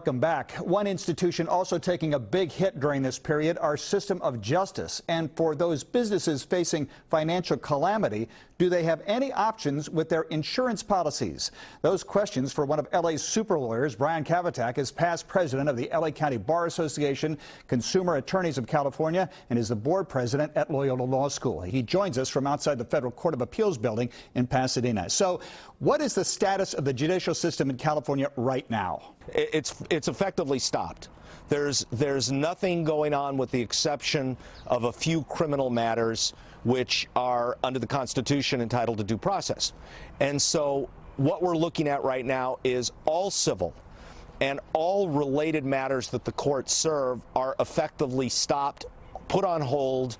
welcome back. One institution also taking a big hit during this period, our system of justice. And for those businesses facing financial calamity, do they have any options with their insurance policies? Those questions for one of LA's super lawyers, Brian Kabateck, is past president of the LA County Bar Association, Consumer Attorneys of California, and is the board president at Loyola Law School. He joins us from outside the Federal Court of Appeals building in Pasadena. So what is the status of the judicial system in California right now? It's effectively stopped. There's nothing going on with the exception of a few criminal matters which are under the Constitution entitled to due process. And so what we're looking at right now is all civil and all related matters that the courts serve are effectively stopped, put on hold.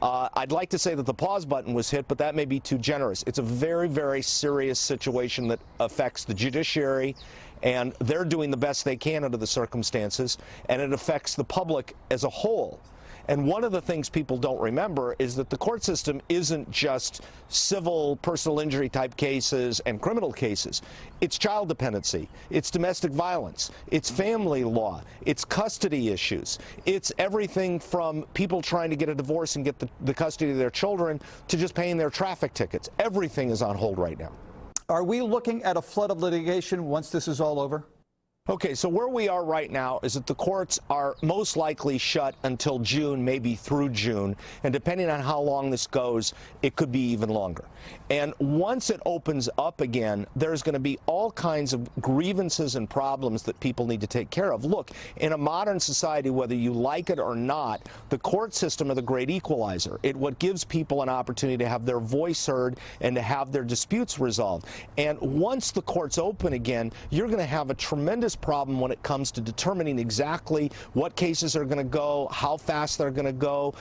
I'd like to say that the pause button was hit, but that may be too generous. It's a very, very serious situation that affects the judiciary, and they're doing the best they can under the circumstances, and it affects the public as a whole. And one of the things people don't remember is that the court system isn't just civil personal injury type cases and criminal cases. It's child dependency, it's domestic violence, it's family law, it's custody issues. It's everything from people trying to get a divorce and get the custody of their children to just paying their traffic tickets. Everything is on hold right now. Are we looking at a flood of litigation once this is all over? Okay, so where we are right now is that the courts are most likely shut until June, maybe through June, and depending on how long this goes, it could be even longer. And once it opens up again, there's going to be all kinds of grievances and problems that people need to take care of. Look, in a modern society, whether you like it or not, the court system is the great equalizer. It what gives people an opportunity to have their voice heard and to have their disputes resolved. And once the courts open again, you're going to have a tremendous problem when it comes to determining exactly what cases are going to go, how fast they're going to go,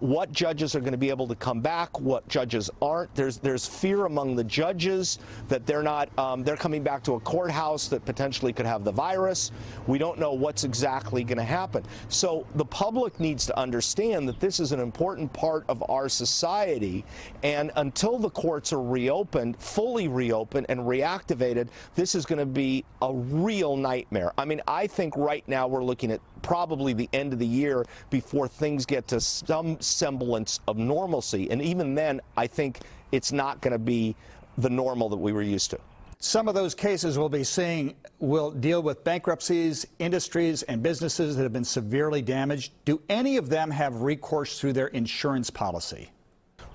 what judges are going to be able to come back, what judges aren't. There's fear among the judges that they're coming back to a courthouse that potentially could have the virus. We don't know what's exactly going to happen. So the public needs to understand that this is an important part of our society, and until the courts are reopened, fully reopened and reactivated, this is going to be a real nightmare. I mean, I think right now we're looking at probably the end of the year before things get to some semblance of normalcy. And even then, I think it's not going to be the normal that we were used to. Some of those cases we'll be seeing will deal with bankruptcies, industries, and businesses that have been severely damaged. Do any of them have recourse through their insurance policy?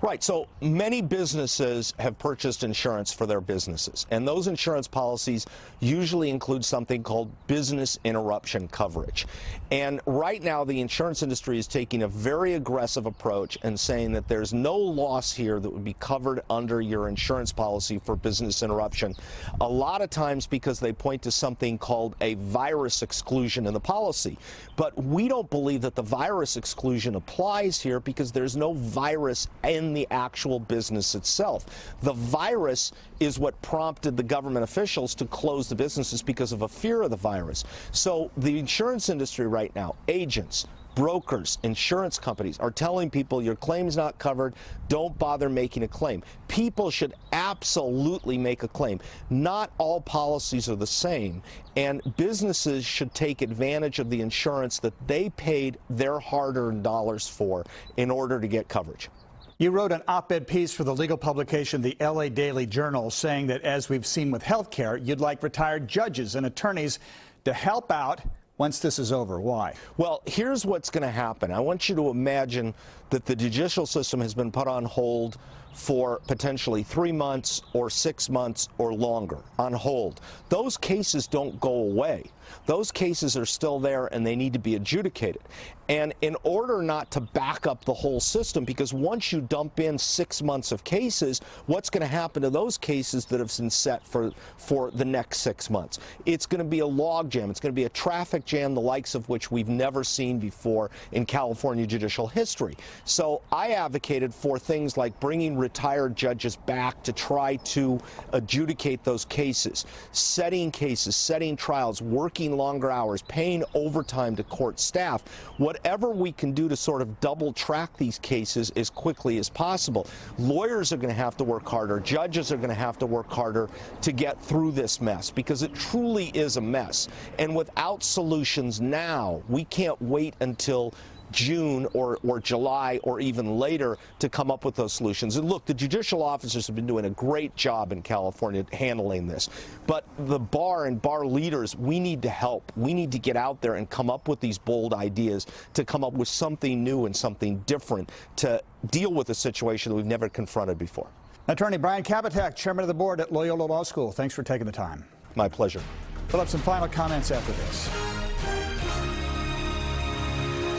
Right. So many businesses have purchased insurance for their businesses, and those insurance policies usually include something called business interruption coverage. And right now, the insurance industry is taking a very aggressive approach and saying that there's no loss here that would be covered under your insurance policy for business interruption. A lot of times because they point to something called a virus exclusion in the policy. But we don't believe that the virus exclusion applies here because there's no virus in the actual business itself. The virus is what prompted the government officials to close the businesses because of a fear of the virus. So the insurance industry right now, agents, brokers, insurance companies are telling people your claim's not covered, don't bother making a claim. People should absolutely make a claim. Not all policies are the same, and businesses should take advantage of the insurance that they paid their hard-earned dollars for in order to get coverage. You wrote an op-ed piece for the legal publication, the LA Daily Journal, saying that as we've seen with health care, you'd like retired judges and attorneys to help out once this is over. Why? Well, here's what's going to happen. I want you to imagine that the judicial system has been put on hold for potentially 3 months or 6 months or longer, on hold. Those cases don't go away. Those cases are still there and they need to be adjudicated. And in order not to back up the whole system, because once you dump in 6 months of cases, what's going to happen to those cases that have been set for the next 6 months? It's going to be a logjam. It's going to be a traffic logjam the likes of which we've never seen before in California judicial history. So I advocated for things like bringing retired judges back to try to adjudicate those cases, setting trials, working longer hours, paying overtime to court staff, whatever we can do to sort of double track these cases as quickly as possible. Lawyers are going to have to work harder. Judges are going to have to work harder to get through this mess, because it truly is a mess. And without solutions now, we can't wait until June or July or even later to come up with those solutions. And look, the judicial officers have been doing a great job in California handling this. But the bar and bar leaders, we need to help. We need to get out there and come up with these bold ideas to come up with something new and something different to deal with a situation that we've never confronted before. Attorney Brian Kabateck, chairman of the board at Loyola Law School, thanks for taking the time. My pleasure. We'll have some final comments after this.